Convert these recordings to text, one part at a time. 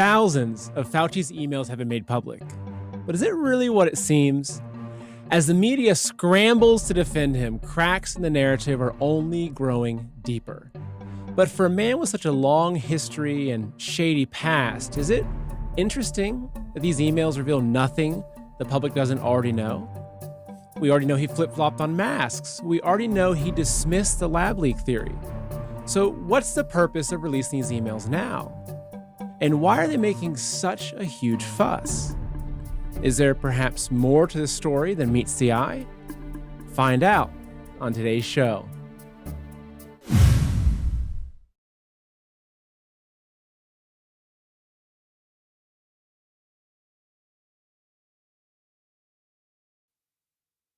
Thousands of Fauci's emails have been made public. But is it really what it seems? As the media scrambles to defend him, cracks in the narrative are only growing deeper. But for a man with such a long history and shady past, is it interesting that these emails reveal nothing the public doesn't already know? We already know he flip-flopped on masks. We already know he dismissed the lab leak theory. So what's the purpose of releasing these emails now? And why are they making such a huge fuss? Is there perhaps more to the story than meets the eye? Find out on today's show.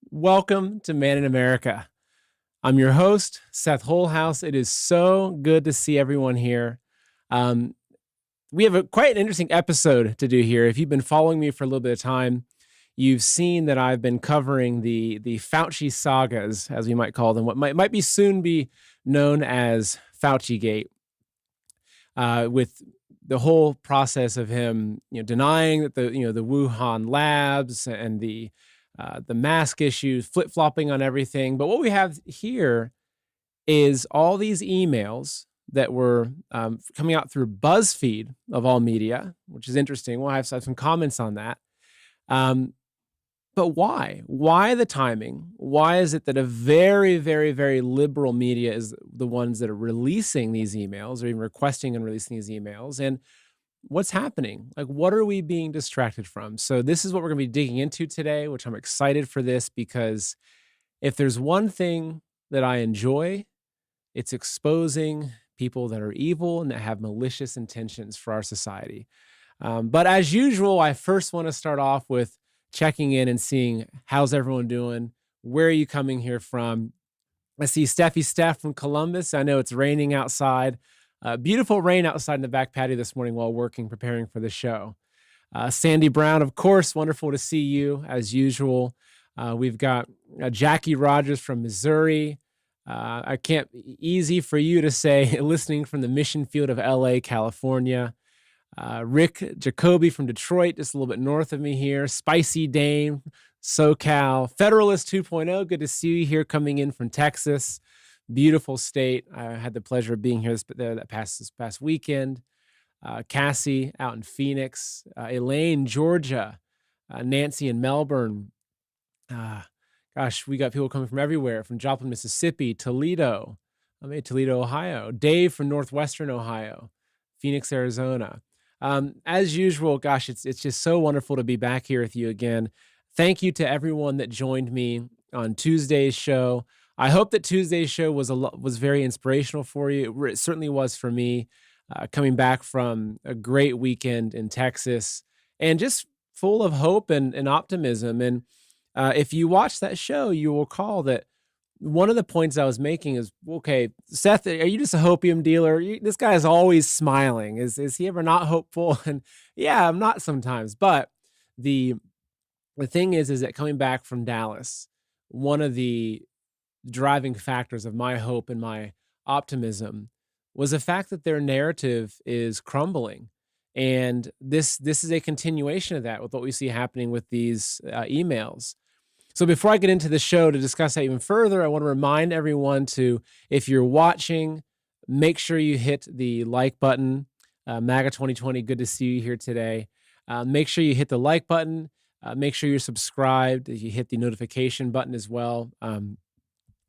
Welcome to Man in America. I'm your host, Seth Holhouse. It is so good to see everyone here. We have quite an interesting episode to do here. If you've been following me for a little bit of time, you've seen that I've been covering the Fauci sagas, as we might call them, what might be soon be known as Fauci-gate, with the whole process of him, denying that the Wuhan labs and the mask issues, flip-flopping on everything. But what we have here is all these emails that were coming out through BuzzFeed, of all media, which is interesting. We'll have some comments on that. But why? Why the timing? Why is it that a very, very, very liberal media is the ones that are releasing these emails or even requesting and releasing these emails? And what's happening? Like, what are we being distracted from? So this is what we're going to be digging into today, which I'm excited for this, because if there's one thing that I enjoy, it's exposing people that are evil and that have malicious intentions for our society. But as usual, I first want to start off with checking in and seeing how's everyone doing? Where are you coming here from? I see Steph from Columbus. I know it's raining outside. Beautiful rain outside in the back patio this morning while working, preparing for the show. Sandy Brown, of course, wonderful to see you as usual. We've got Jackie Rogers from Missouri. I can't, easy for you to say, listening from the mission field of LA, California. Rick Jacoby from Detroit, just a little bit north of me here. Spicy Dane, SoCal. Federalist 2.0, good to see you here coming in from Texas. Beautiful state. I had the pleasure of being here this past weekend. Cassie out in Phoenix. Elaine, Georgia. Nancy in Melbourne. Gosh, we got people coming from everywhere, from Joplin, Mississippi, Toledo, Toledo, Ohio. Dave from Northwestern Ohio, Phoenix, Arizona. As usual, gosh, it's just so wonderful to be back here with you again. Thank you to everyone that joined me on Tuesday's show. I hope that Tuesday's show was very inspirational for you. It certainly was for me, coming back from a great weekend in Texas and just full of hope and optimism. And if you watch that show, you will recall that one of the points I was making is, okay, Seth, are you just a hopium dealer? This guy is always smiling. Is he ever not hopeful? And yeah, I'm not sometimes. But the thing is that coming back from Dallas, one of the driving factors of my hope and my optimism was the fact that their narrative is crumbling. And this is a continuation of that with what we see happening with these emails. So before I get into the show to discuss that even further, I want to remind everyone to, if you're watching, make sure you hit the like button. MAGA 2020, good to see you here today. Make sure you hit the like button. Make sure you're subscribed. You hit the notification button as well.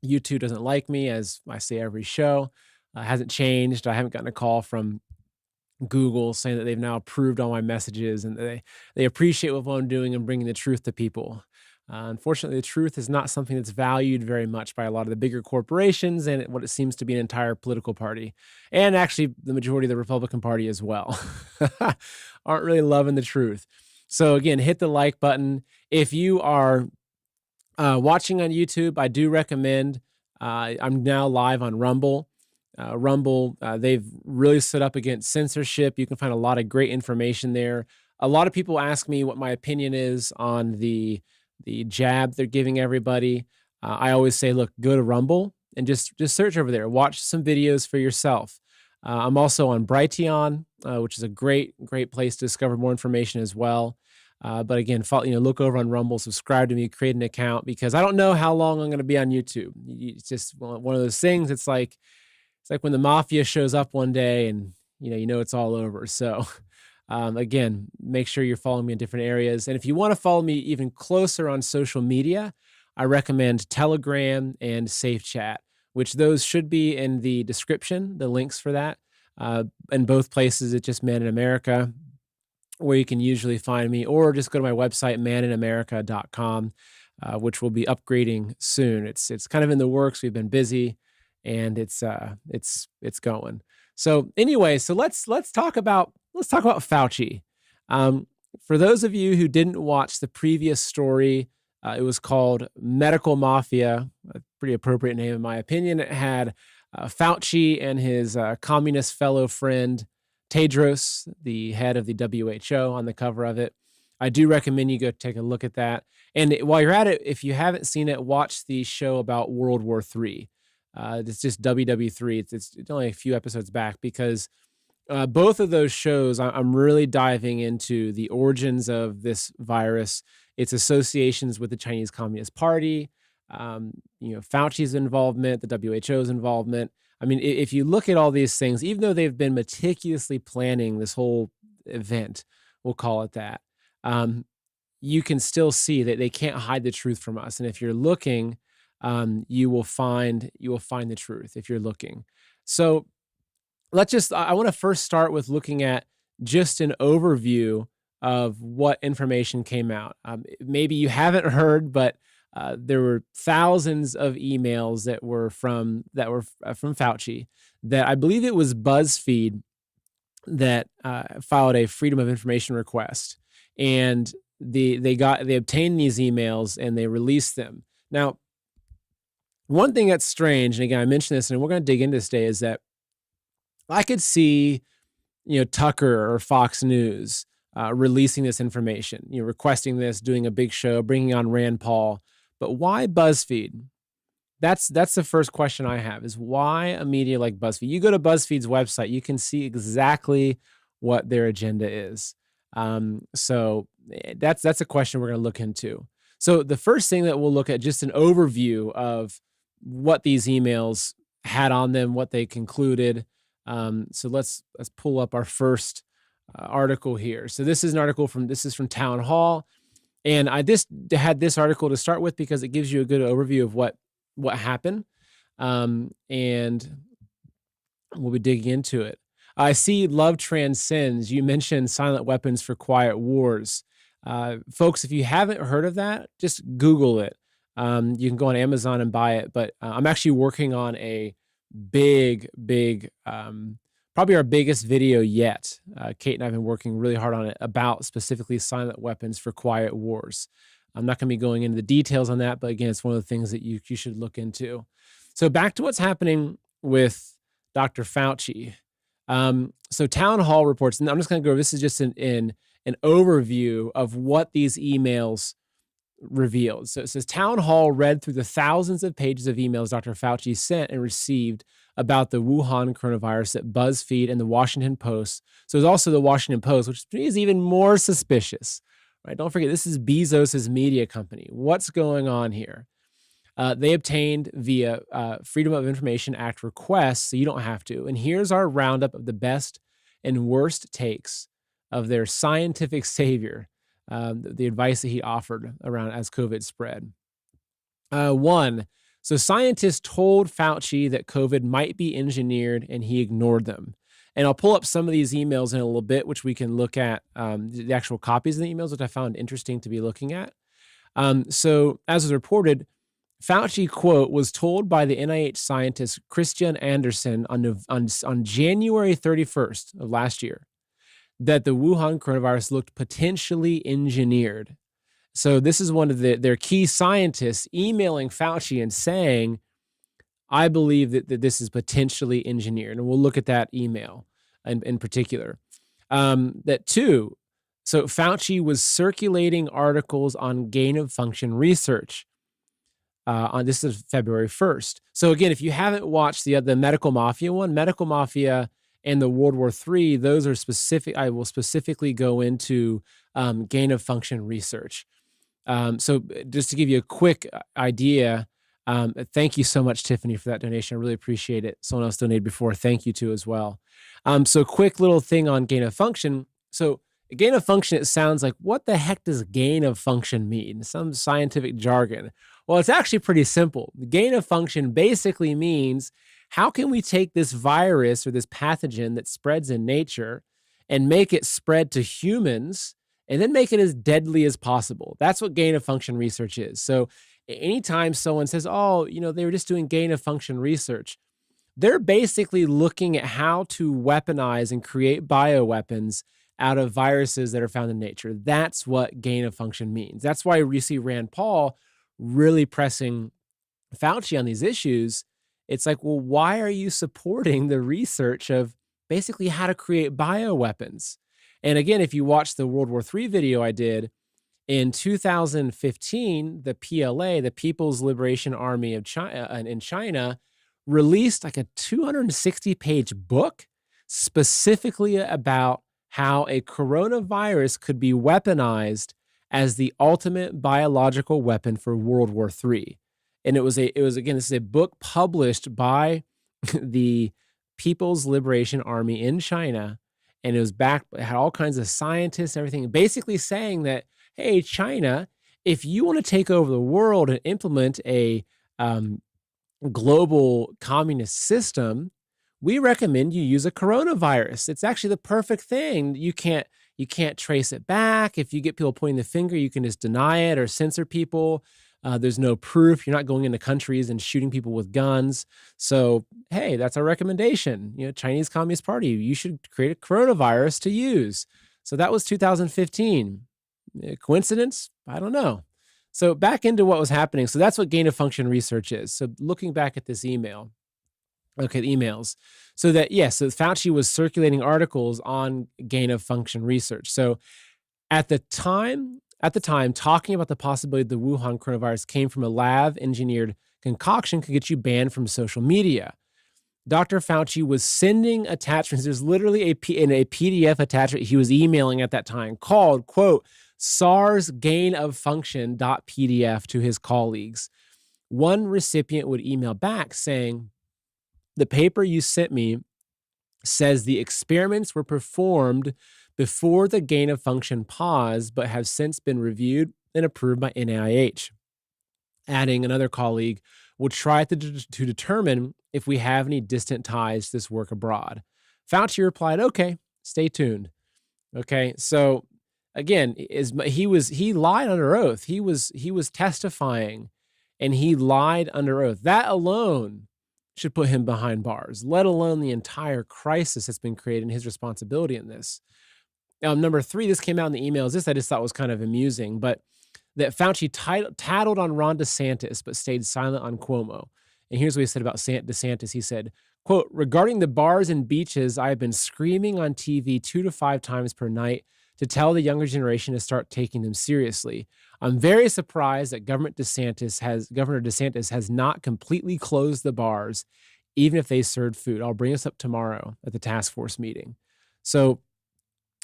YouTube doesn't like me, as I say every show. Hasn't changed. I haven't gotten a call from Google saying that they've now approved all my messages and they appreciate what I'm doing and bringing the truth to people. Unfortunately, the truth is not something that's valued very much by a lot of the bigger corporations and what it seems to be an entire political party, and actually the majority of the Republican Party as well, aren't really loving the truth. So again, hit the like button. If you are watching on YouTube, I do recommend, I'm now live on Rumble. They've really stood up against censorship. You can find a lot of great information there. A lot of people ask me what my opinion is on the jab they're giving everybody. I always say, look, go to Rumble and just search over there. Watch some videos for yourself. I'm also on Brighteon, which is a great, great place to discover more information as well. But again, look over on Rumble, subscribe to me, create an account because I don't know how long I'm going to be on YouTube. It's just one of those things. It's like when the mafia shows up one day and it's all over. So again, make sure you're following me in different areas. And if you want to follow me even closer on social media, I recommend Telegram and SafeChat, which those should be in the description, the links for that. In both places, it's just Man in America, where you can usually find me, or just go to my website, maninamerica.com, which will be upgrading soon. It's kind of in the works. We've been busy, and it's going. So anyway, so let's talk about Fauci. For those of you who didn't watch the previous story, it was called Medical Mafia, a pretty appropriate name in my opinion. It had Fauci and his communist fellow friend Tedros, the head of the WHO, on the cover of it. I do recommend you go take a look at that. And while you're at it, if you haven't seen it, watch the show about World War III. It's just WW3. It's only a few episodes back because both of those shows, I'm really diving into the origins of this virus, its associations with the Chinese Communist Party, Fauci's involvement, the WHO's involvement. I mean, if you look at all these things, even though they've been meticulously planning this whole event, we'll call it that, you can still see that they can't hide the truth from us. And if you're looking, you will find the truth if you're looking. So I want to first start with looking at just an overview of what information came out. Maybe you haven't heard, but there were thousands of emails that were from Fauci. That I believe it was BuzzFeed that filed a Freedom of Information request, and they obtained these emails and they released them. Now, one thing that's strange, and again I mentioned this, and we're going to dig into this today, is that I could see, Tucker or Fox News releasing this information, requesting this, doing a big show, bringing on Rand Paul. But why BuzzFeed? That's the first question I have, is why a media like BuzzFeed? You go to BuzzFeed's website, you can see exactly what their agenda is. So that's a question we're going to look into. So the first thing that we'll look at, just an overview of what these emails had on them, what they concluded. So let's pull up our first article here. So this is an article from Town Hall. And I just had this article to start with because it gives you a good overview of what happened. And we'll be digging into it. I see Love Transcends. You mentioned silent weapons for quiet wars. Folks, if you haven't heard of that, just Google it. You can go on Amazon and buy it. But I'm actually working on a big, probably our biggest video yet. Kate and I have been working really hard on it about specifically silent weapons for quiet wars. I'm not going to be going into the details on that, but again, it's one of the things that you should look into. So back to what's happening with Dr. Fauci. So Town Hall reports, and I'm just going to go, this is just an overview of what these emails revealed. So it says Town Hall read through the thousands of pages of emails Dr. Fauci sent and received about the Wuhan coronavirus at BuzzFeed and the Washington Post. So there's also the Washington Post, which is even more suspicious, right? Don't forget, this is Bezos's media company. What's going on here? They obtained via Freedom of Information Act requests, so you don't have to. And here's our roundup of the best and worst takes of their scientific savior, the advice that he offered around as COVID spread. One, so scientists told Fauci that COVID might be engineered and he ignored them. And I'll pull up some of these emails in a little bit, which we can look at the actual copies of the emails, which I found interesting to be looking at. So as was reported, Fauci, quote, was told by the NIH scientist Christian Andersen on January 31st of last year that the Wuhan coronavirus looked potentially engineered. So this is one of their key scientists emailing Fauci and saying, I believe that this is potentially engineered. And we'll look at that email in particular. That two, so Fauci was circulating articles on gain of function research. This is February 1st. So again, if you haven't watched the Medical Mafia one, Medical Mafia and the World War III, those are specific. I will specifically go into gain of function research. Just to give you a quick idea, thank you so much, Tiffany, for that donation. I really appreciate it. Someone else donated before. Thank you to as well. So quick little thing on gain of function. So gain of function, it sounds like, what the heck does gain of function mean? Some scientific jargon. Well, it's actually pretty simple. The gain of function basically means, how can we take this virus or this pathogen that spreads in nature and make it spread to humans and then make it as deadly as possible? That's what gain of function research is. So anytime someone says, oh, they were just doing gain of function research, they're basically looking at how to weaponize and create bioweapons out of viruses that are found in nature. That's what gain of function means. That's why you see Rand Paul really pressing Fauci on these issues. It's like, well, why are you supporting the research of basically how to create bioweapons? And again, if you watch the World War III video I did, in 2015, the PLA, the People's Liberation Army of China, in China, released like a 260-page book specifically about how a coronavirus could be weaponized as the ultimate biological weapon for World War III. And it was again, this is a book published by the People's Liberation Army in China, and it had all kinds of scientists and everything, basically saying that, hey, China, if you want to take over the world and implement a global communist system, we recommend you use a coronavirus. It's actually the perfect thing. You can't trace it back. If you get people pointing the finger, you can just deny it or censor people. There's no proof. You're not going into countries and shooting people with guns. So, hey, that's our recommendation. Chinese Communist Party, you should create a coronavirus to use. So that was 2015. Coincidence? I don't know. So back into what was happening. So that's what gain of function research is. So looking back at this email, okay, the emails. So Fauci was circulating articles on gain of function research. So at the time, talking about the possibility the Wuhan coronavirus came from a lab-engineered concoction could get you banned from social media. Dr. Fauci was sending attachments. There's literally a PDF attachment he was emailing at that time called, quote, SARS gain of function.pdf to his colleagues. One recipient would email back saying, the paper you sent me says the experiments were performed before the gain of function pause, but have since been reviewed and approved by NIH. Adding, another colleague will try to determine if we have any distant ties to this work abroad. Fauci replied, okay, stay tuned. Okay, so again, he lied under oath. He was testifying, and he lied under oath. That alone should put him behind bars, let alone the entire crisis that's been created and his responsibility in this. Number 3, this came out in the emails. This I just thought was kind of amusing, but that Fauci tattled on Ron DeSantis, but stayed silent on Cuomo. And here's what he said about DeSantis. He said, quote, regarding the bars and beaches, I have been screaming on TV 2 to 5 times per night to tell the younger generation to start taking them seriously. I'm very surprised that Governor DeSantis has not completely closed the bars, even if they served food. I'll bring this up tomorrow at the task force meeting. So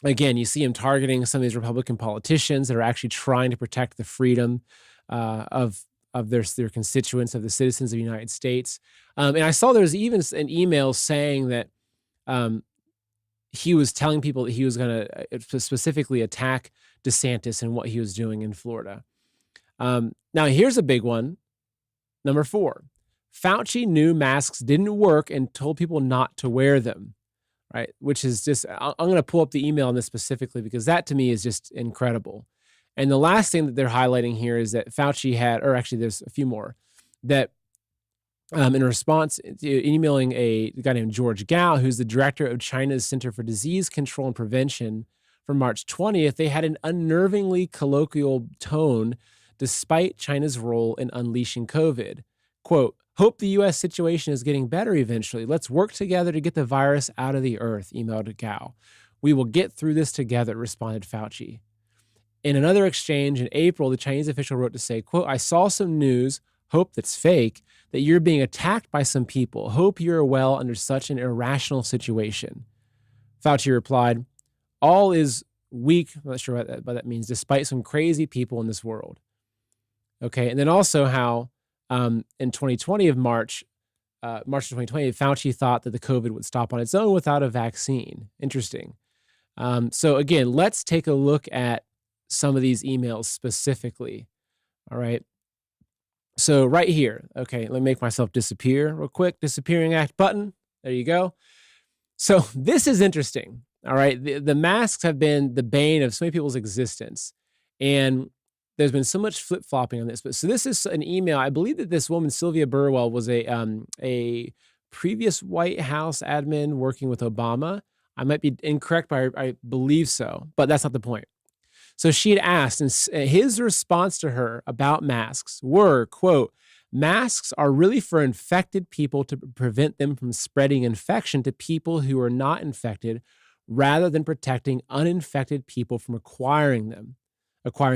again, you see him targeting some of these Republican politicians that are actually trying to protect the freedom of their constituents, of the citizens of the United States. And I saw there was even an email saying that he was telling people that he was going to specifically attack DeSantis and what he was doing in Florida. Now, here's a big one. Number 4, Fauci knew masks didn't work and told people not to wear them. Right, which is just, I'm going to pull up the email on this specifically because that to me is just incredible. And the last thing that they're highlighting here is that Fauci had, or actually there's a few more, that in response to emailing a guy named George Gao, who's the director of China's Center for Disease Control and Prevention, from March 20th, they had an unnervingly colloquial tone despite China's role in unleashing COVID. Quote, hope the U.S. situation is getting better eventually. Let's work together to get the virus out of the earth, emailed Gao. We will get through this together, responded Fauci. In another exchange in April, the Chinese official wrote to say, quote, I saw some news, hope that's fake, that you're being attacked by some people. Hope you're well under such an irrational situation. Fauci replied, all is weak. I'm not sure what that means, despite some crazy people in this world. Okay. And then also how in 2020 of March of 2020, Fauci thought that the COVID would stop on its own without a vaccine. Interesting. So again, let's take a look at some of these emails specifically. All right. So right here, okay, let me make myself disappear real quick. Disappearing act button. There you go. So this is interesting. All right. The masks have been the bane of so many people's existence. And there's been so much flip-flopping on this. But so this is an email. I believe that this woman, Sylvia Burwell, was a previous White House admin working with Obama. I might be incorrect, but I believe so. But that's not the point. So she had asked, and his response to her about masks were, quote, masks are really for infected people to prevent them from spreading infection to people who are not infected, rather than protecting uninfected people from acquiring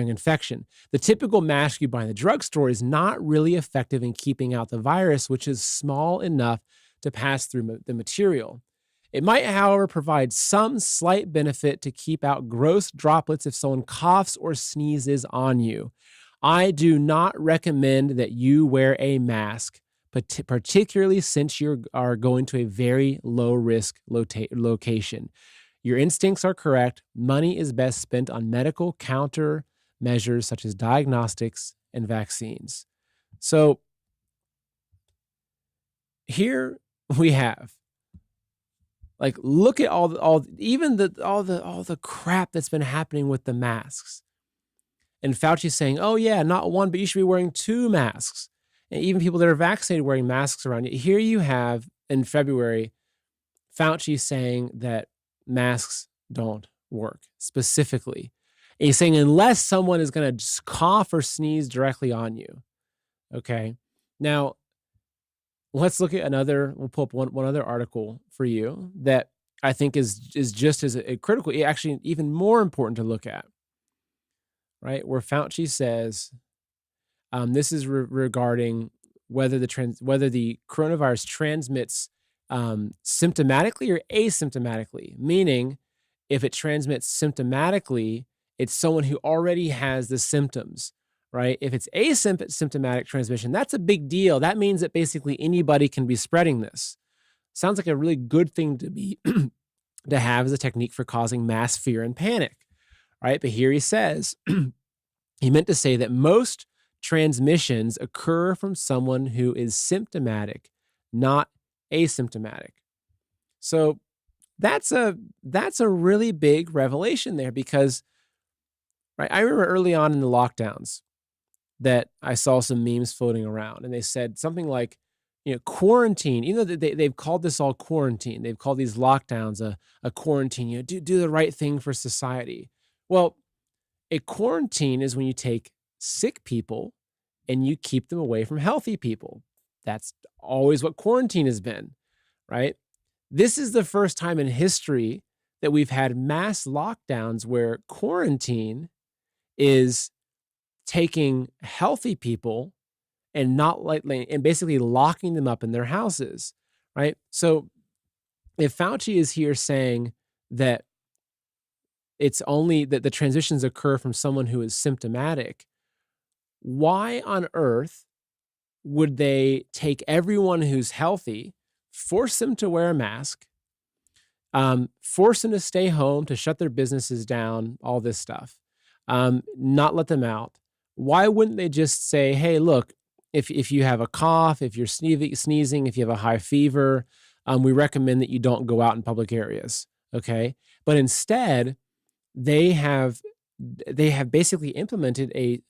infection. The typical mask you buy in the drugstore is not really effective in keeping out the virus, which is small enough to pass through the material. It might, however, provide some slight benefit to keep out gross droplets if someone coughs or sneezes on you. I do not recommend that you wear a mask, particularly since you are going to a very low-risk location. Your instincts are correct. Money is best spent on medical countermeasures such as diagnostics and vaccines. So here we have, like, look at all the crap that's been happening with the masks. And Fauci saying, oh yeah, not one, but you should be wearing 2 masks. And even people that are vaccinated wearing masks around you. Here you have in February, Fauci saying that masks don't work specifically. And he's saying unless someone is going to just cough or sneeze directly on you. Okay. Now, let's look at we'll pull up one other article for you that I think is just as critical, actually even more important to look at, right? Where Fauci says, this is regarding whether the coronavirus transmits symptomatically or asymptomatically, meaning if it transmits symptomatically, it's someone who already has the symptoms, right? If it's asymptomatic transmission, that's a big deal. That means that basically anybody can be spreading this. Sounds like a really good thing to be to have as a technique for causing mass fear and panic, right? But here he says, he meant to say that most transmissions occur from someone who is symptomatic, not asymptomatic. So that's a really big revelation there because, right, I remember early on in the lockdowns that I saw some memes floating around and they said something like, quarantine, even though they've called this all quarantine, they've called these lockdowns a quarantine, do the right thing for society. Well, a quarantine is when you take sick people and you keep them away from healthy people. That's always what quarantine has been, right? This is the first time in history that we've had mass lockdowns where quarantine is taking healthy people and basically locking them up in their houses, right? So if Fauci is here saying that it's only that the transitions occur from someone who is symptomatic, why on earth would they take everyone who's healthy, force them to wear a mask, force them to stay home, to shut their businesses down, all this stuff, not let them out? Why wouldn't they just say, hey, look, if you have a cough, if you're sneezing, if you have a high fever, we recommend that you don't go out in public areas, okay? But instead, they have basically implemented a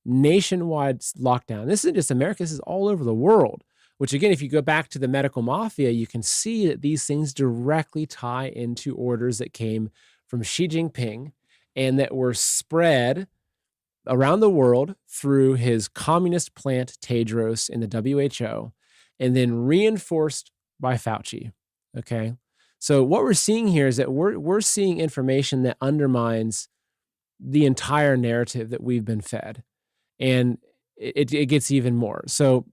nationwide lockdown. This isn't just America, this is all over the world, which again, if you go back to the medical mafia, you can see that these things directly tie into orders that came from Xi Jinping and that were spread around the world through his communist plant Tedros in the WHO, and then reinforced by Fauci. Okay. So what we're seeing here is that we're seeing information that undermines the entire narrative that we've been fed. And it gets even more. So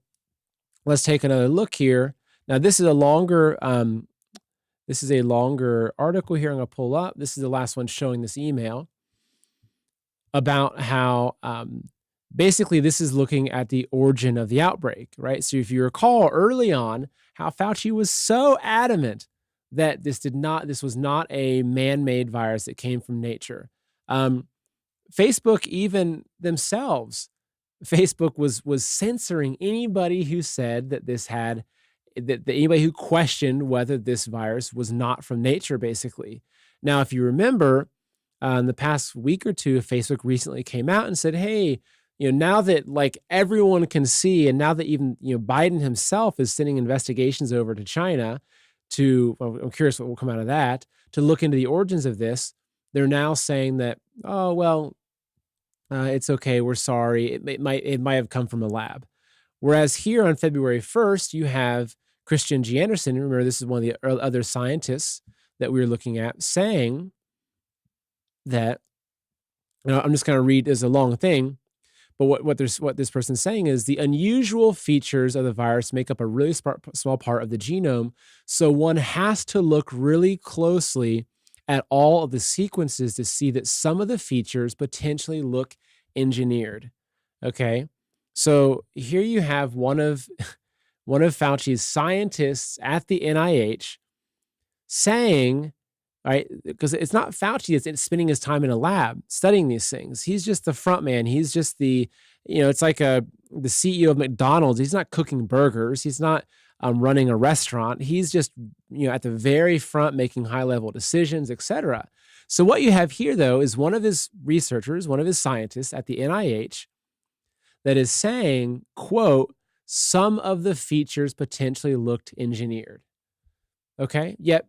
let's take another look here. Now, this is a longer article here I'm going to pull up. This is the last one showing this email about how basically this is looking at the origin of the outbreak, right? So if you recall early on how Fauci was so adamant that this was not a man-made virus that came from nature. Facebook even themselves, Facebook was censoring anybody who said that that anybody who questioned whether this virus was not from nature, basically. Now, if you remember, in the past week or two, Facebook recently came out and said, hey, now that like everyone can see, and now that even, Biden himself is sending investigations over to China I'm curious what will come out of that, to look into the origins of this. They're now saying that, oh, well, it's okay. We're sorry. It might have come from a lab. Whereas here on February 1st, you have Christian G. Anderson. Remember, this is one of the other scientists that we were looking at, saying that, I'm just going to read as a long thing, but what this person's saying is the unusual features of the virus make up a really small part of the genome. So one has to look really closely at all of the sequences to see that some of the features potentially look engineered. Okay. So here you have one of Fauci's scientists at the NIH saying, right, because it's not Fauci that's spending his time in a lab studying these things. He's just the front man. He's just it's like the CEO of McDonald's. He's not cooking burgers. He's not running a restaurant. He's just, at the very front making high-level decisions, etc. So what you have here, though, is one of his researchers, one of his scientists at the NIH that is saying, quote, some of the features potentially looked engineered. Okay? Yet,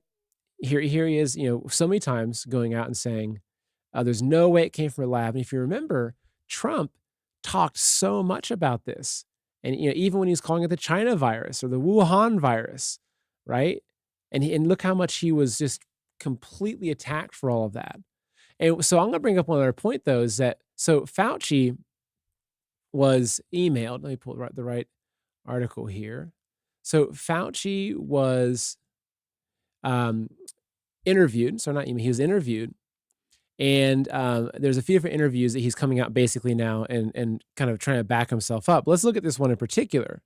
here he is, so many times going out and saying, there's no way it came from a lab. And if you remember, Trump talked so much about this. And, even when he was calling it the China virus or the Wuhan virus, right? And look how much he was just completely attacked for all of that. And so I'm going to bring up one other point, though, is that, so Fauci was emailed. Let me pull the right article here. So Fauci was interviewed. So not emailed, he was interviewed. And there's a few different interviews that he's coming out basically now and kind of trying to back himself up. Let's look at this one in particular,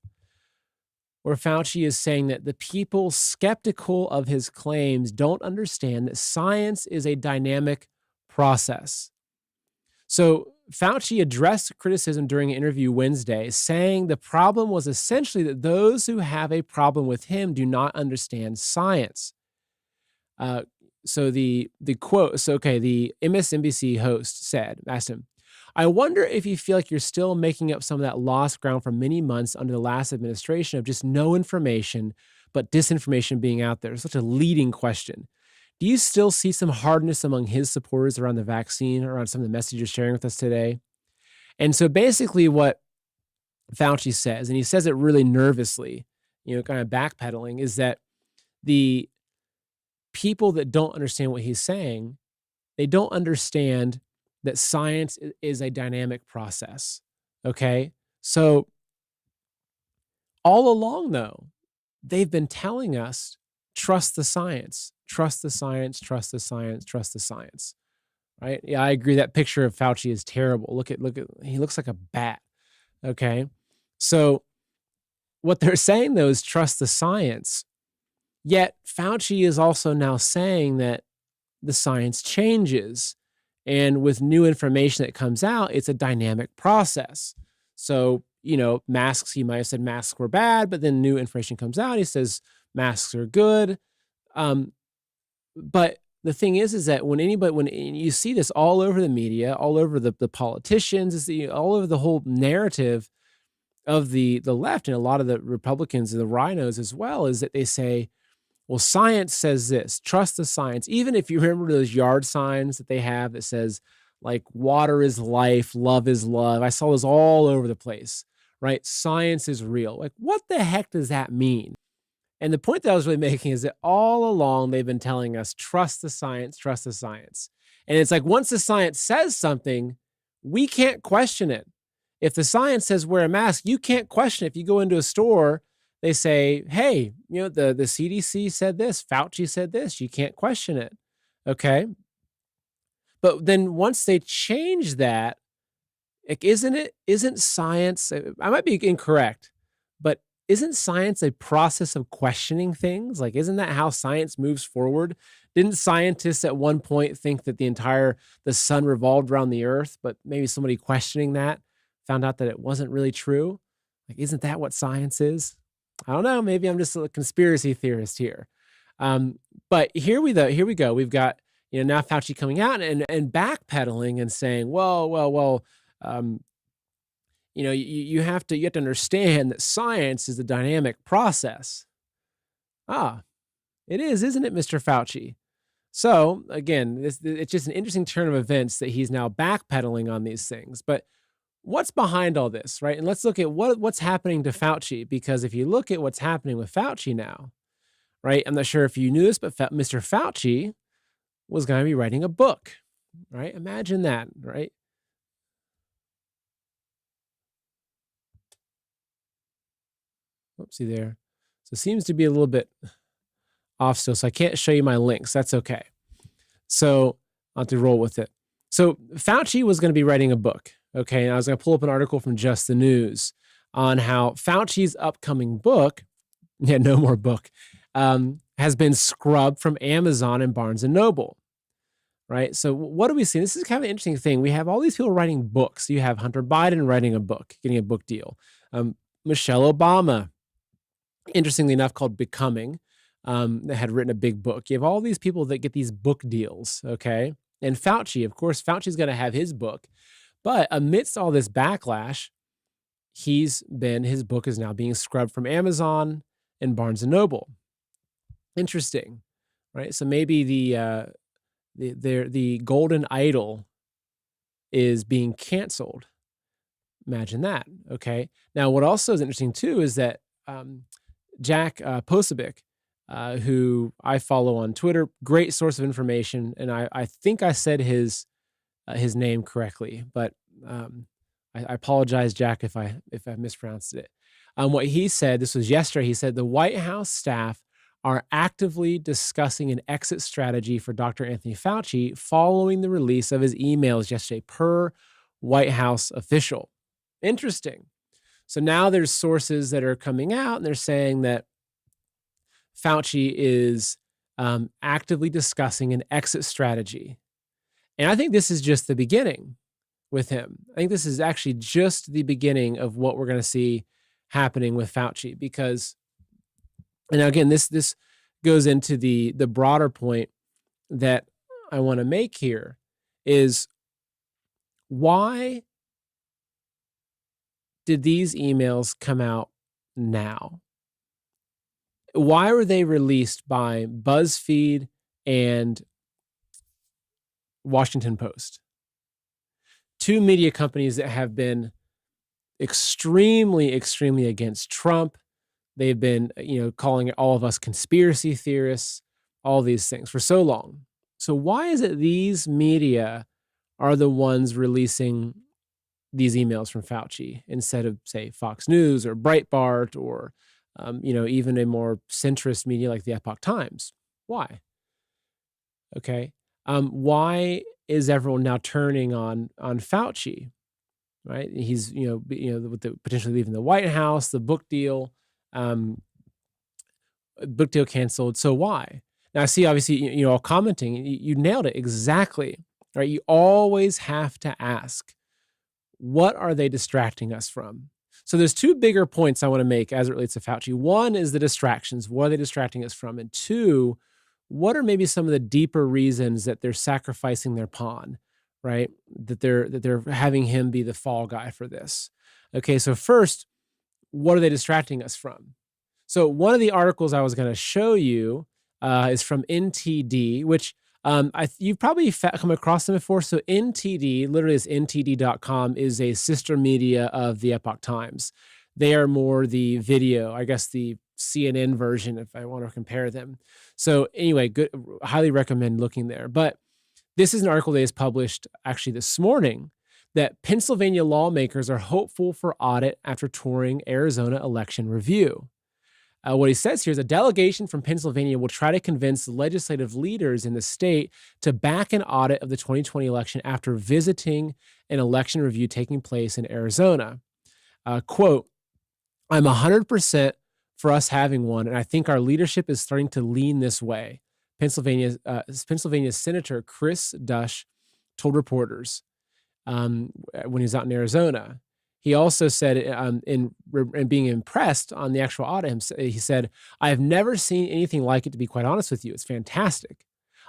where Fauci is saying that the people skeptical of his claims don't understand that science is a dynamic process. So Fauci addressed criticism during an interview Wednesday, saying the problem was essentially that those who have a problem with him do not understand science. So the quote, the MSNBC host asked him, I wonder if you feel like you're still making up some of that lost ground from many months under the last administration of just no information, but disinformation being out there. Such a leading question. Do you still see some hardness among his supporters around the vaccine, around some of the messages you're sharing with us today? And so basically what Fauci says, and he says it really nervously, kind of backpedaling, is that the people that don't understand what he's saying, they don't understand that science is a dynamic process. Okay. So all along, though, they've been telling us, trust the science, trust the science, trust the science, trust the science. Right. Yeah, I agree. That picture of Fauci is terrible. Look at, he looks like a bat. Okay. So what they're saying, though, is trust the science. Yet Fauci is also now saying that the science changes. And with new information that comes out, it's a dynamic process. So, masks, he might have said masks were bad, but then new information comes out. He says masks are good. But the thing is that when you see this all over the media, all over the politicians, all over the whole narrative of the left and a lot of the Republicans and the rhinos as well, is that they say, well, science says this, trust the science. Even if you remember those yard signs that they have that says, like, water is life, love is love. I saw those all over the place, right? Science is real. Like, what the heck does that mean? And the point that I was really making is that all along they've been telling us, trust the science, trust the science. And it's like, once the science says something, we can't question it. If the science says wear a mask, you can't question it. If you go into a store They say, hey, the CDC said this, Fauci said this, you can't question it. Okay. But then once they change that, like, isn't science, I might be incorrect, but isn't science a process of questioning things? Like, isn't that how science moves forward? Didn't scientists at one point think that the sun revolved around the earth, but maybe somebody questioning that found out that it wasn't really true? Like, isn't that what science is? I don't know. Maybe I'm just a conspiracy theorist here. Um, but here we go. We've got, now Fauci coming out and backpedaling and saying, well, um, you have to understand that science is a dynamic process. Ah, it is, isn't it, Mr. Fauci? So again, it's just an interesting turn of events that he's now backpedaling on these things. But what's behind all this, right? And let's look at what's happening to Fauci, because if you look at what's happening with Fauci now, right? I'm not sure if you knew this, but Mr. Fauci was going to be writing a book, right? Imagine that, right? Oopsie there. So it seems to be a little bit off still, so I can't show you my links. That's okay. So I'll have to roll with it. So Fauci was going to be writing a book, okay? And I was going to pull up an article from Just the News on how Fauci's upcoming book, no more book, has been scrubbed from Amazon and Barnes and Noble, right? So what do we see? This is kind of an interesting thing. We have all these people writing books. You have Hunter Biden writing a book, getting a book deal. Michelle Obama, interestingly enough, called Becoming, that had written a big book. You have all these people that get these book deals, okay? And Fauci, of course, Fauci's going to have his book. But amidst all this backlash, his book is now being scrubbed from Amazon and Barnes and Noble. Interesting, right? So maybe the golden idol is being canceled. Imagine that, okay? Now, what also is interesting too is that Jack Posobiec, who I follow on Twitter, great source of information, and I think I said his name correctly, but I apologize, Jack, if I mispronounced it. What he said, this was yesterday, he said the White House staff are actively discussing an exit strategy for Dr. Anthony Fauci following the release of his emails yesterday, per White House official. Interesting. So now there's sources that are coming out and they're saying that Fauci is actively discussing an exit strategy. And I think this is just the beginning with him. I think this is actually just the beginning of what we're going to see happening with Fauci, because, and again, this goes into the broader point that I want to make here is, why did these emails come out now? Why were they released by BuzzFeed and Washington Post? Two media companies that have been extremely, extremely against Trump. They've been, calling all of us conspiracy theorists, all these things for so long. So why is it these media are the ones releasing these emails from Fauci instead of, say, Fox News or Breitbart or, even a more centrist media like the Epoch Times? Why? Okay. Why is everyone now turning on Fauci? Right? He's, with the potentially leaving the White House, the book deal canceled. So why? Now I see, obviously, all commenting, you nailed it exactly, right? You always have to ask, what are they distracting us from? So there's two bigger points I want to make as it relates to Fauci. One is the distractions. What are they distracting us from? And two, what are maybe some of the deeper reasons that they're sacrificing their pawn, right? That they're having him be the fall guy for this. Okay, so first, what are they distracting us from? So one of the articles I was going to show you is from NTD, which you've probably come across them before. So NTD, literally is ntd.com, is a sister media of the Epoch Times. They are more the video, I guess the CNN version, if I want to compare them. So anyway, good, highly recommend looking there. But this is an article that is published actually this morning, that Pennsylvania lawmakers are hopeful for audit after touring Arizona election review. What he says here is a delegation from Pennsylvania will try to convince legislative leaders in the state to back an audit of the 2020 election after visiting an election review taking place in Arizona. Quote, I'm 100% for us having one, and I think our leadership is starting to lean this way. Pennsylvania Senator Chris Dush told reporters when he was out in Arizona. He also said, in being impressed on the actual audit, he said, I have never seen anything like it, to be quite honest with you. It's fantastic.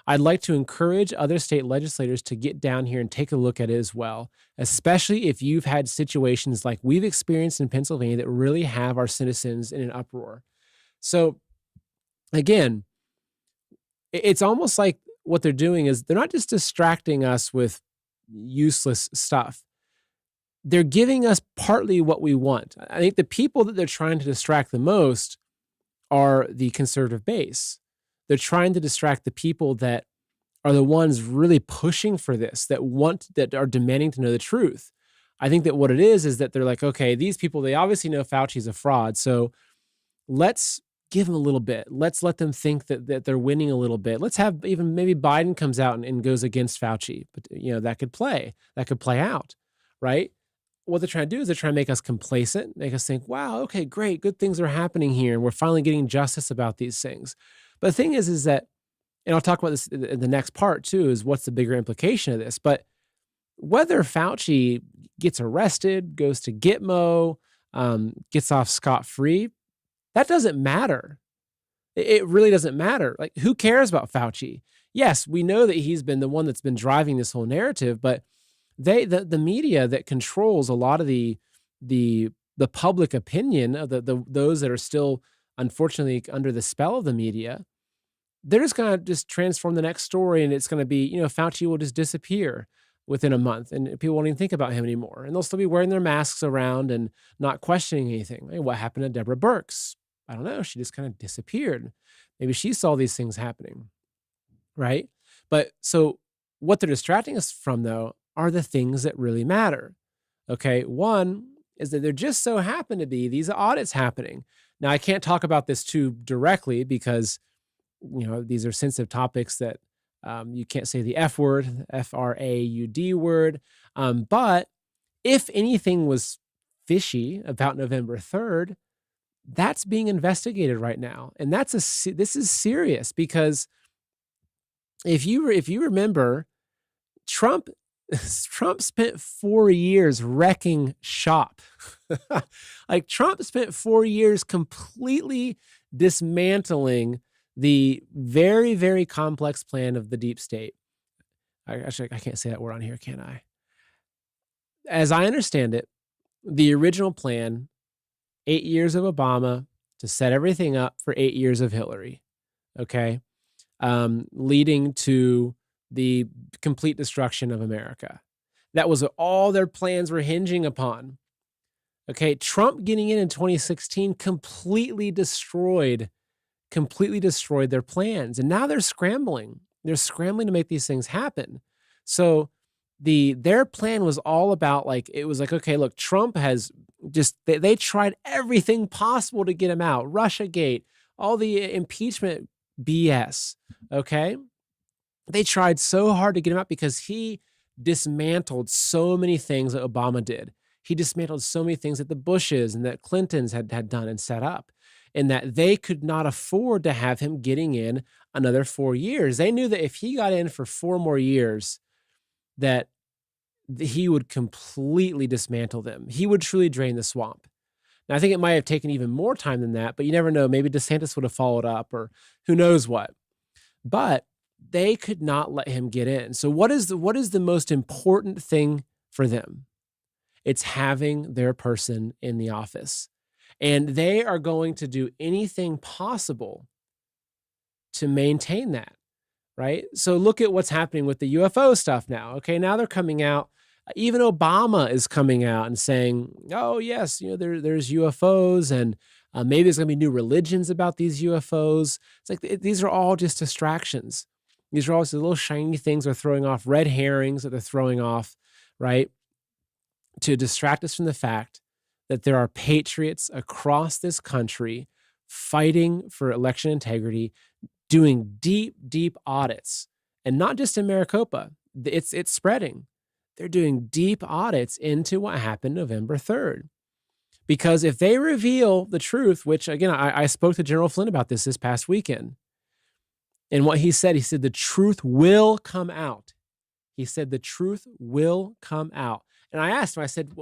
I'd like to encourage other state legislators to get down here and take a look at it as well, especially if you've had situations like we've experienced in Pennsylvania that really have our citizens in an uproar. So again, it's almost like what they're doing is they're not just distracting us with useless stuff. They're giving us partly what we want. I think the people that they're trying to distract the most are the conservative base. They're trying to distract the people that are the ones really pushing for this, that are demanding to know the truth. I think that what it is that they're like, okay, these people, they obviously know Fauci's a fraud, so let's give them a little bit. Let's let them think that they're winning a little bit. Let's have even maybe Biden comes out and goes against Fauci, but that could play out, right? What they're trying to do is they're trying to make us complacent, make us think, wow, okay, great, good things are happening here, and we're finally getting justice about these things. But the thing is that, and I'll talk about this in the next part too, is what's the bigger implication of this. But whether Fauci gets arrested, goes to Gitmo, gets off scot-free, that doesn't matter. It really doesn't matter. Like, who cares about Fauci? Yes, we know that he's been the one that's been driving this whole narrative, but the media that controls a lot of the public opinion of those that are still unfortunately under the spell of the media, they're just going to just transform the next story, and it's going to be, Fauci will just disappear within a month and people won't even think about him anymore. And they'll still be wearing their masks around and not questioning anything. Hey, what happened to Deborah Birx? I don't know. She just kind of disappeared. Maybe she saw these things happening, right? But so what they're distracting us from, though, are the things that really matter. Okay, one is that there just so happen to be these audits happening. Now, I can't talk about this too directly because, these are sensitive topics that you can't say the F word, F-R-A-U-D word. But if anything was fishy about November 3rd, that's being investigated right now. And this is serious because if you remember, Trump spent 4 years wrecking shop. Like, Trump spent 4 years completely dismantling the very, very complex plan of the deep state. I can't say that word on here, can I? As I understand it, the original plan, 8 years of Obama to set everything up for 8 years of Hillary, okay, leading to the complete destruction of America. That was what all their plans were hinging upon. Okay, Trump getting in 2016 completely destroyed their plans. And now they're scrambling. They're scrambling to make these things happen. So their plan was all about, it was like, okay, look, Trump has they tried everything possible to get him out. Russiagate, all the impeachment BS, okay? They tried so hard to get him out because he dismantled so many things that Obama did. He dismantled so many things that the Bushes and that Clintons had done and set up, and that they could not afford to have him getting in another 4 years. They knew that if he got in for 4 more years, that he would completely dismantle them. He would truly drain the swamp. Now, I think it might have taken even more time than that, but you never know. Maybe DeSantis would have followed up, or who knows what. But they could not let him get in. So what is the most important thing for them? It's having their person in the office. And they are going to do anything possible to maintain that, right? So look at what's happening with the UFO stuff now. Okay, now they're coming out. Even Obama is coming out and saying, oh, yes, there's UFOs, and maybe there's going to be new religions about these UFOs. It's like these are all just distractions. These are all just little shiny things they're throwing off, red herrings that they're throwing off, right? To distract us from the fact that there are patriots across this country fighting for election integrity, doing deep, deep audits, and not just in Maricopa. It's spreading. They're doing deep audits into what happened November 3rd. Because if they reveal the truth, which again, I spoke to General Flynn about this past weekend, and what he said the truth will come out. He said the truth will come out. And I asked him, I said,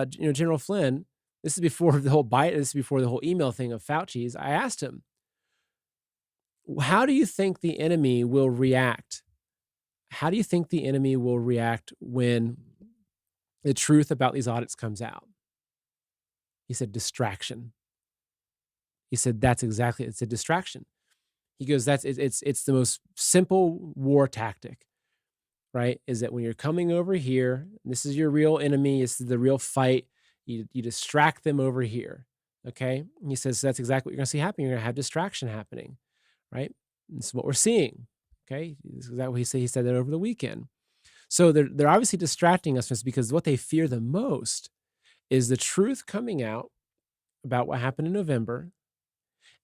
General Flynn, this is before the whole Biden, this is before the whole email thing of Fauci's. I asked him, how do you think the enemy will react? How do you think the enemy will react when the truth about these audits comes out? He said, distraction. He said, that's exactly, it's a distraction. He goes, it's the most simple war tactic, right? Is that when you're coming over here, this is your real enemy, this is the real fight, you distract them over here, okay? And he says, that's exactly what you're gonna see happening. You're gonna have distraction happening, right? This is what we're seeing, okay? This is exactly what he said that over the weekend. So they're obviously distracting us because what they fear the most is the truth coming out about what happened in November,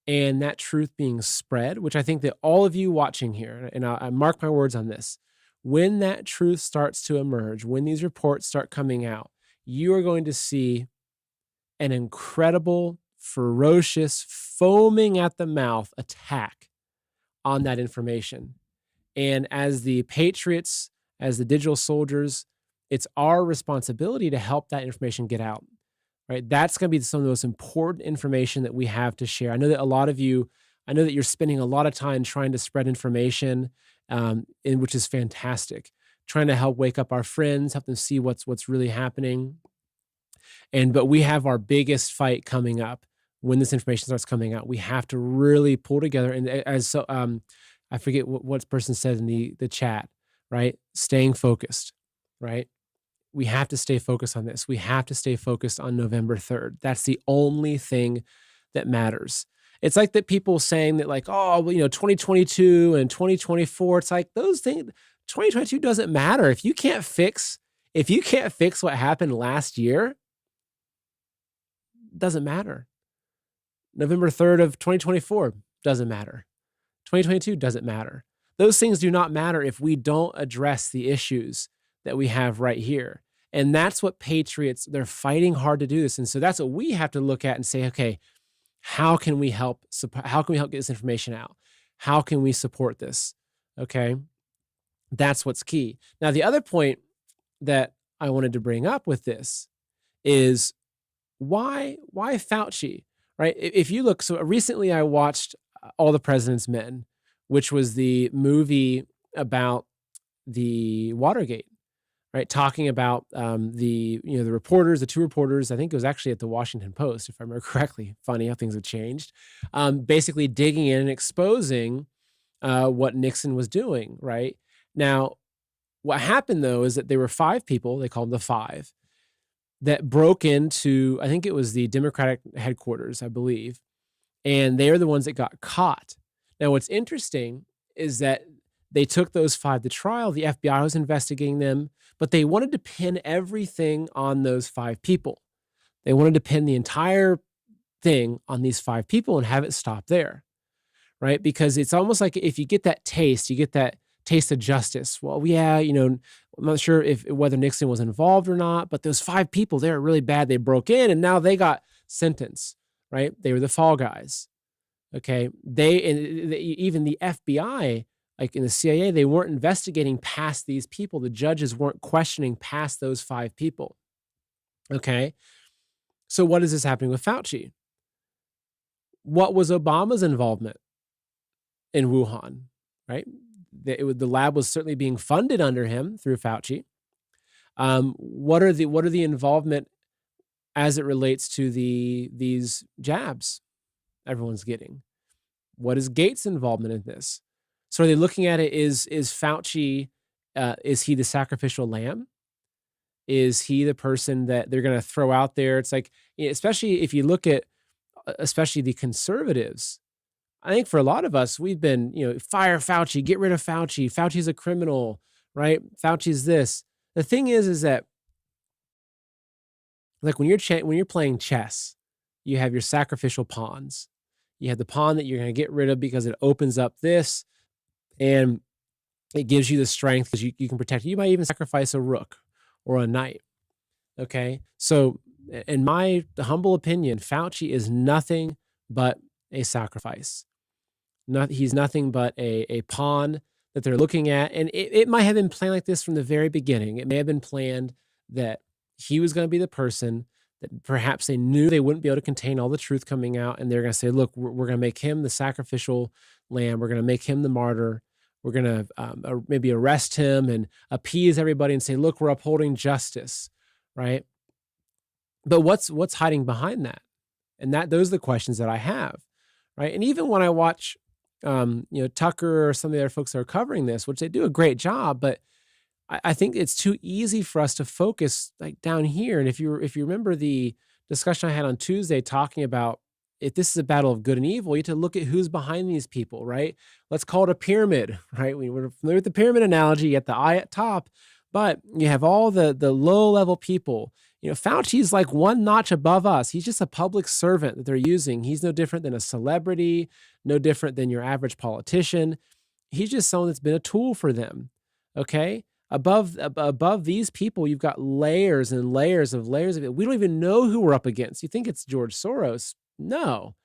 and that truth being spread, which I think that all of you watching here, and I mark my words on this, when that truth starts to emerge, when these reports start coming out, you are going to see an incredible, ferocious, foaming at the mouth attack on that information. And as the patriots, as the digital soldiers, it's our responsibility to help that information get out. Right? That's going to be some of the most important information that we have to share. I know that a lot of you, I know that you're spending a lot of time trying to spread information, which is fantastic. Trying to help wake up our friends, help them see what's really happening. But we have our biggest fight coming up when this information starts coming out. We have to really pull together. And I forget what person said in the chat, right? Staying focused, right? We have to stay focused on this. We have to stay focused on November 3rd. That's the only thing that matters. It's like that people saying that like, oh, well, 2022 and 2024, it's like those things, 2022 doesn't matter. If you can't fix what happened last year, it doesn't matter. November 3rd of 2024 doesn't matter. 2022 doesn't matter. Those things do not matter if we don't address the issues that we have right here. And that's what patriots, they're fighting hard to do this. And so that's what we have to look at and say, okay, how can we help get this information out? How can we support this? Okay. That's what's key. Now, the other point that I wanted to bring up with this is why Fauci, right? If you look, so recently I watched All the President's Men, which was the movie about the Watergate, right? Talking about the reporters, the two reporters, I think it was actually at the Washington Post, if I remember correctly. Funny how things have changed. Basically digging in and exposing what Nixon was doing, right? Now, what happened though is that there were 5 people, they called them the 5, that broke into, I think it was the Democratic headquarters, I believe, and they are the ones that got caught. Now, what's interesting is that they took those 5 to trial. The FBI was investigating them, but they wanted to pin everything on those 5 people. They wanted to pin the entire thing on these 5 people and have it stop there, right? Because it's almost like if you get that taste of justice. Well, yeah, I'm not sure whether Nixon was involved or not, but those 5 people, they were really bad. They broke in and now they got sentenced, right? They were the fall guys. Okay. Even the FBI, like in the CIA, they weren't investigating past these people. The judges weren't questioning past those 5 people. Okay. So what is this happening with Fauci? What was Obama's involvement in Wuhan, right? The lab was certainly being funded under him through Fauci. What are the involvement as it relates to these jabs everyone's getting? What is Gates' involvement in this? So are they looking at it, is Fauci, is he the sacrificial lamb? Is he the person that they're going to throw out there? It's like, especially if you look at, especially the conservatives, I think for a lot of us, we've been, fire Fauci, get rid of Fauci. Fauci's a criminal, right? Fauci's this. The thing is that like when you're playing chess, you have your sacrificial pawns. You have the pawn that you're going to get rid of because it opens up this, and it gives you the strength because you can protect it. You might even sacrifice a rook or a knight. Okay. So, in my humble opinion, Fauci is nothing but a sacrifice. He's nothing but a pawn that they're looking at. And it might have been planned like this from the very beginning. It may have been planned that he was going to be the person that perhaps they knew they wouldn't be able to contain all the truth coming out. And they're going to say, look, we're going to make him the sacrificial lamb. We're going to make him the martyr. We're going to maybe arrest him and appease everybody and say, look, we're upholding justice. Right. But what's hiding behind that? And those are the questions that I have. Right. And even when I watch, Tucker or some of the other folks that are covering this, which they do a great job, but I think it's too easy for us to focus like down here. And if you remember the discussion I had on Tuesday talking about if this is a battle of good and evil, you have to look at who's behind these people, right? Let's call it a pyramid, right? We're familiar with the pyramid analogy. You get the eye at top, but you have all the low level people. Fauci's like one notch above us. He's just a public servant that they're using. He's no different than a celebrity, no different than your average politician. He's just someone that's been a tool for them. Okay. Above these people, you've got layers and layers of it. We don't even know who we're up against. You think it's George Soros? No.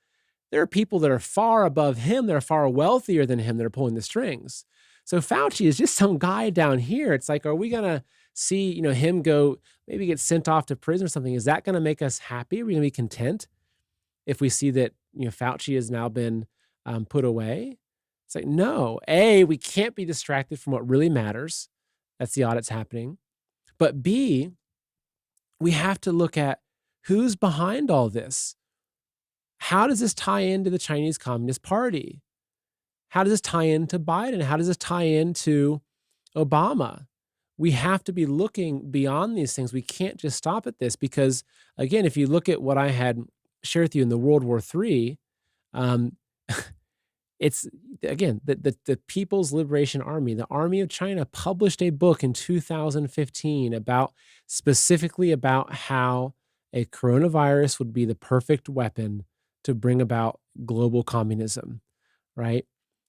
There are people that are far above him, that are far wealthier than him, that are pulling the strings. So Fauci is just some guy down here. It's like, are we going to see, him go, maybe get sent off to prison or something? Is that going to make us happy? Are we going to be content if we see that, Fauci has now been put away? It's like, no, we can't be distracted from what really matters. That's the audits happening. But B, we have to look at who's behind all this. How does this tie into the Chinese Communist Party? How does this tie into Biden? How does this tie into Obama? We have to be looking beyond these things. We can't just stop at this because, again, if you look at what I had shared with you in the World War III, it's, again, the People's Liberation Army, the Army of China, published a book in 2015 specifically about how a coronavirus would be the perfect weapon to bring about global communism, right?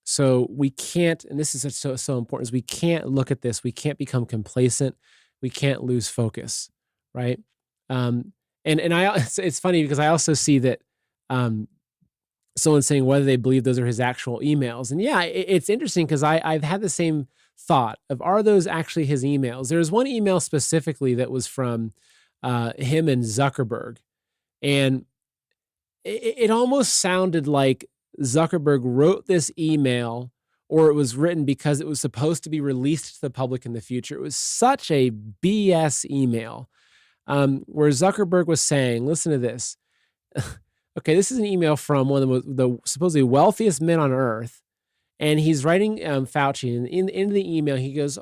So we can't, and this is so important, is we can't look at this. We can't become complacent. We can't lose focus, right? It's funny because I also see that someone saying whether they believe those are his actual emails. And yeah, it's interesting because I've had the same thought of, are those actually his emails? There's one email specifically that was from him and Zuckerberg. And it almost sounded like Zuckerberg wrote this email, or it was written because it was supposed to be released to the public in the future. It was such a BS email where Zuckerberg was saying, listen to this. Okay, this is an email from one of the supposedly wealthiest men on earth, and he's writing Fauci, and in the email, he goes,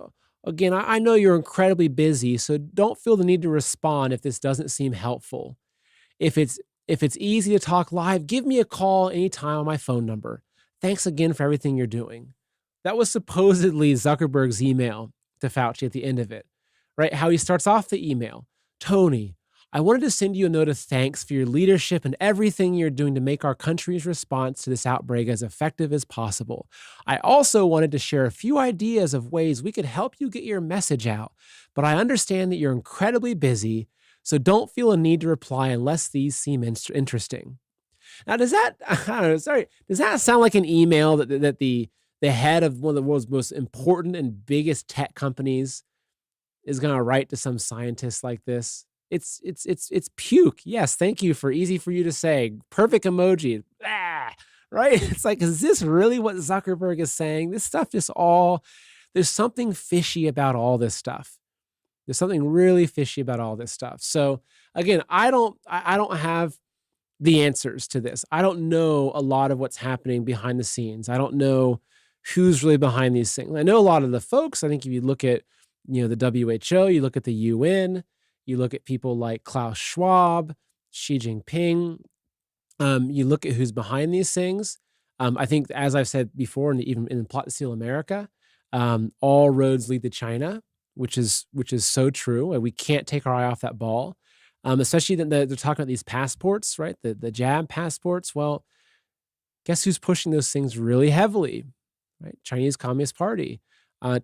again, I know you're incredibly busy, so don't feel the need to respond if this doesn't seem helpful. If it's easy to talk live, give me a call anytime on my phone number. Thanks again for everything you're doing. That was supposedly Zuckerberg's email to Fauci at the end of it, right? How he starts off the email. Tony, I wanted to send you a note of thanks for your leadership and everything you're doing to make our country's response to this outbreak as effective as possible. I also wanted to share a few ideas of ways we could help you get your message out, but I understand that you're incredibly busy, so don't feel a need to reply unless these seem interesting. Now, does that sound like an email that the head of one of the world's most important and biggest tech companies is going to write to some scientist like this? It's puke. Yes, thank you for easy for you to say. Perfect emoji. Right? It's like, is this really what Zuckerberg is saying? This stuff there's something fishy about all this stuff. There's something really fishy about all this stuff. So again, I don't have the answers to this. I don't know a lot of what's happening behind the scenes. I don't know who's really behind these things. I know a lot of the folks. I think if you look at, the WHO, you look at the UN, you look at people like Klaus Schwab, Xi Jinping, you look at who's behind these things. I think, as I've said before, and even in the Plot to Steal America, all roads lead to China, which is so true. And we can't take our eye off that ball. Especially that they're talking about these passports, right? The jab passports. Well, guess who's pushing those things really heavily, right? Chinese Communist Party.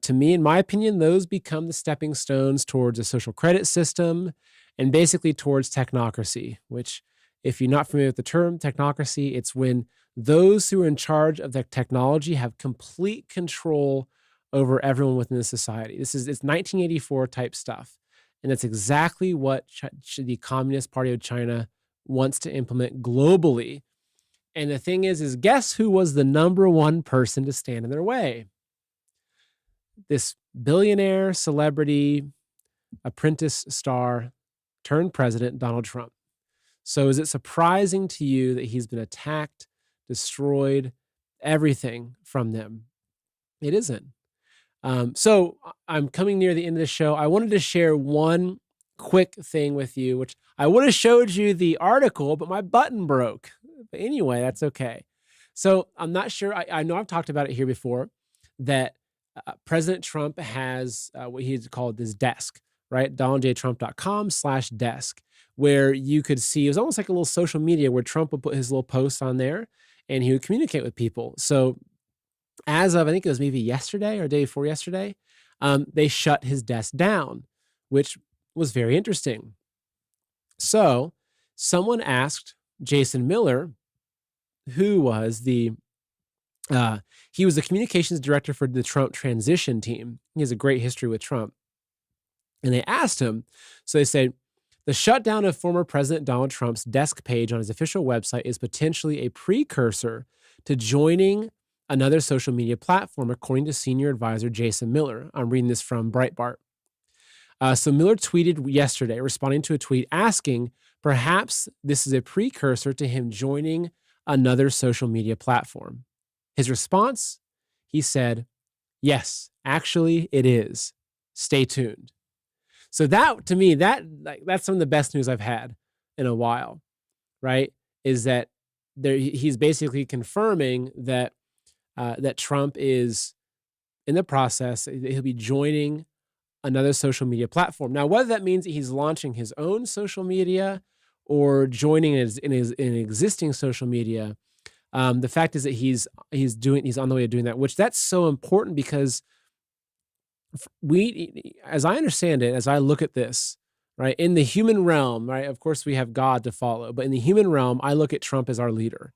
To me, in my opinion, those become the stepping stones towards a social credit system and basically towards technocracy, which, if you're not familiar with the term technocracy, it's when those who are in charge of the technology have complete control over everyone within the society. It's 1984 type stuff. And that's exactly what the Communist Party of China wants to implement globally. And the thing is guess who was the number one person to stand in their way? This billionaire, celebrity, apprentice star turned president, Donald Trump. So is it surprising to you that he's been attacked, destroyed, everything from them? It isn't. So I'm coming near the end of the show. I wanted to share one quick thing with you, which I would have showed you the article, but my button broke. But anyway, that's okay. So I'm not sure. I know I've talked about it here before, that President Trump has what he's called this desk, right? DonaldJTrump.com/desk, where you could see, it was almost like a little social media where Trump would put his little posts on there and he would communicate with people. So as of, I think it was maybe yesterday or day before yesterday, they shut his desk down, which was very interesting. So someone asked Jason Miller, who was he was the communications director for the Trump transition team. He has a great history with Trump. And they asked him, so they said, the shutdown of former President Donald Trump's desk page on his official website is potentially a precursor to joining another social media platform, according to senior advisor Jason Miller. I'm reading this from Breitbart. So Miller tweeted yesterday, responding to a tweet asking, perhaps this is a precursor to him joining another social media platform. His response, he said, yes, actually it is. Stay tuned. So that, to me, that's some of the best news I've had in a while, right? Is that he's basically confirming that that Trump is in the process. He'll be joining another social media platform. Now, whether that means that he's launching his own social media or joining in existing social media, the fact is that he's on the way to doing that, which that's so important because as I understand it, as I look at this, right, in the human realm, right, of course we have God to follow, but in the human realm, I look at Trump as our leader.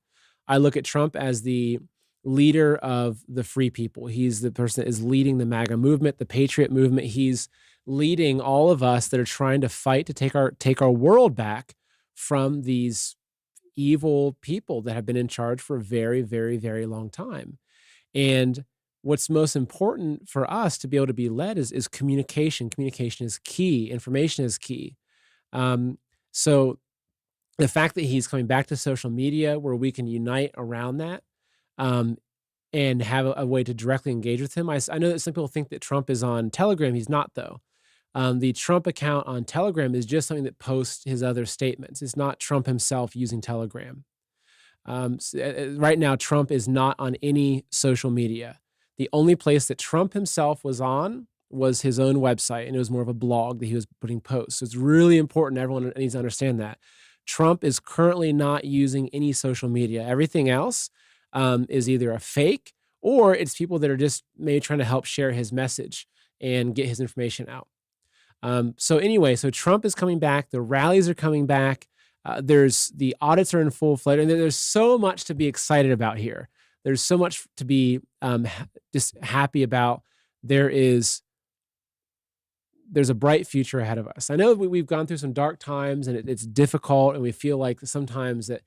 I look at Trump as the leader of the free people. He's the person that is leading the MAGA movement, the Patriot movement. He's leading all of us that are trying to fight to take our world back from these evil people that have been in charge for a very, very, very long time. And what's most important for us to be able to be led is communication. Communication is key. Information is key. So the fact that he's coming back to social media where we can unite around that, and have a way to directly engage with him. I know that some people think that Trump is on Telegram. He's not, though. The Trump account on Telegram is just something that posts his other statements. It's not Trump himself using Telegram. Right now, Trump is not on any social media. The only place that Trump himself was on was his own website, and it was more of a blog that he was putting posts. So it's really important. Everyone needs to understand that. Trump is currently not using any social media. Everything else is either a fake or it's people that are just maybe trying to help share his message and get his information out. So anyway, so Trump is coming back. The rallies are coming back. The audits are in full flight, and there's so much to be excited about here. There's so much to be just happy about. There's a bright future ahead of us. I know we've gone through some dark times, and it's difficult, and we feel like sometimes that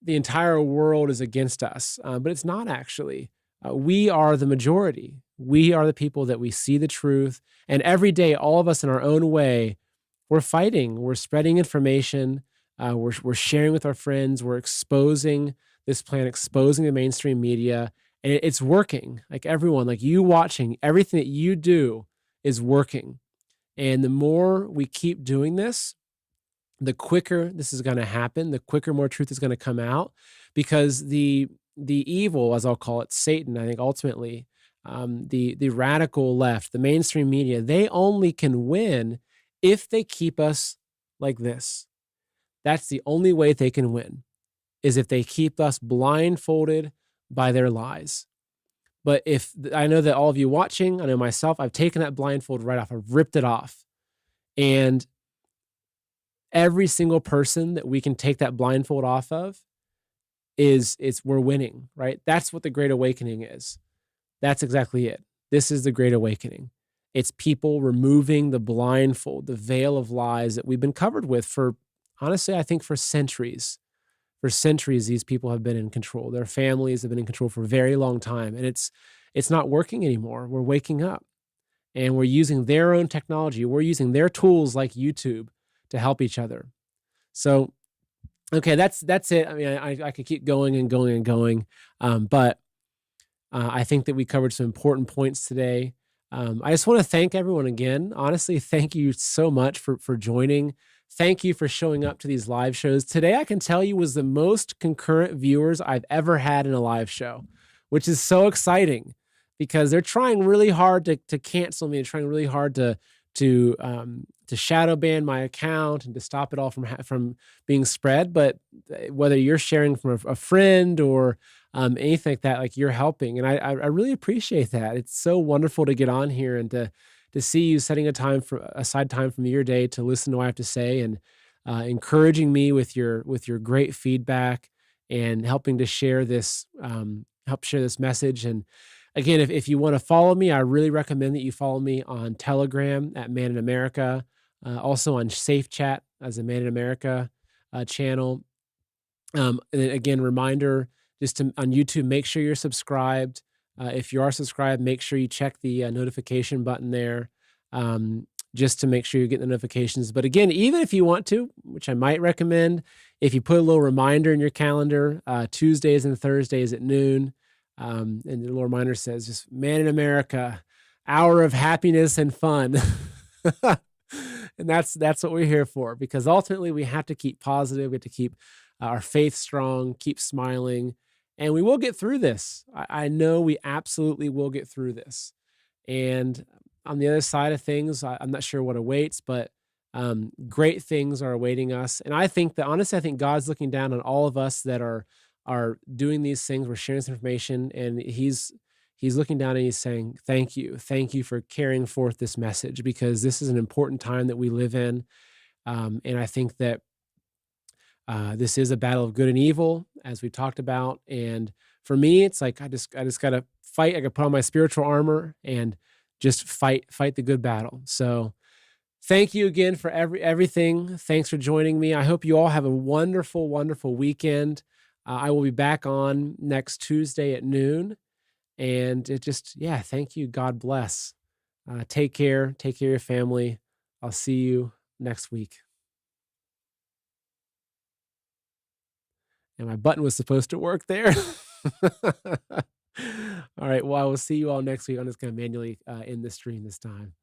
the entire world is against us, but it's not actually. We are the majority. We are the people that we see the truth, and every day, all of us in our own way, we're fighting. We're spreading information. We're sharing with our friends. We're exposing this plan, exposing the mainstream media, and it's working. Like everyone, like you watching, everything that you do is working. And the more we keep doing this, the quicker this is going to happen, the quicker more truth is going to come out, because the evil, as I'll call it, Satan, I think ultimately, the radical left, the mainstream media, they only can win if they keep us like this. That's the only way they can win, is if they keep us blindfolded by their lies. But I know that all of you watching, I know myself, I've taken that blindfold right off. I've ripped it off. And every single person that we can take that blindfold off of we're winning, right? That's what the Great Awakening is. That's exactly it. This is the Great Awakening. It's people removing the blindfold, the veil of lies that we've been covered with for, honestly, I think for centuries. For centuries, these people have been in control. Their families have been in control for a very long time, and it's not working anymore. We're waking up, and we're using their own technology. We're using their tools like YouTube to help each other. So, okay, that's it. I mean, I could keep going and going and going, but I think that we covered some important points today. I just want to thank everyone again. Honestly, thank you so much for joining. Thank you for showing up to these live shows. Today, I can tell you was the most concurrent viewers I've ever had in a live show, which is so exciting because they're trying really hard to cancel me and trying really hard to shadow ban my account and to stop it all from being spread. But whether you're sharing from a friend or anything like that, like you're helping, and I really appreciate that. It's so wonderful to get on here and to see you setting aside time from your day to listen to what I have to say and encouraging me with your great feedback and helping to help share this message. And again, if you want to follow me, I really recommend that you follow me on Telegram at Man in America, also on Safe Chat as a Man in America channel. And then again, reminder on YouTube, make sure you're subscribed. If you are subscribed, make sure you check the notification button there, just to make sure you get the notifications. But again, even if you want to, which I might recommend, if you put a little reminder in your calendar, Tuesdays and Thursdays at noon, and the little reminder says just Man in America, hour of happiness and fun. And that's what we're here for, because ultimately we have to keep positive. We have to keep our faith strong, keep smiling, and we will get through this. I know we absolutely will get through this. And on the other side of things, I'm not sure what awaits, but great things are awaiting us. And I think that honestly, I think God's looking down on all of us that are doing these things. We're sharing this information, and He's looking down and He's saying, "Thank you for carrying forth this message, because this is an important time that we live in." And I think that this is a battle of good and evil, as we talked about. And for me, it's like I just got to fight. I got to put on my spiritual armor and just fight the good battle. So thank you again for everything. Thanks for joining me. I hope you all have a wonderful, wonderful weekend. I will be back on next Tuesday at noon. And thank you. God bless. Take care. Take care of your family. I'll see you next week. And my button was supposed to work there. All right. Well, I will see you all next week. I'm just going to manually end the stream this time.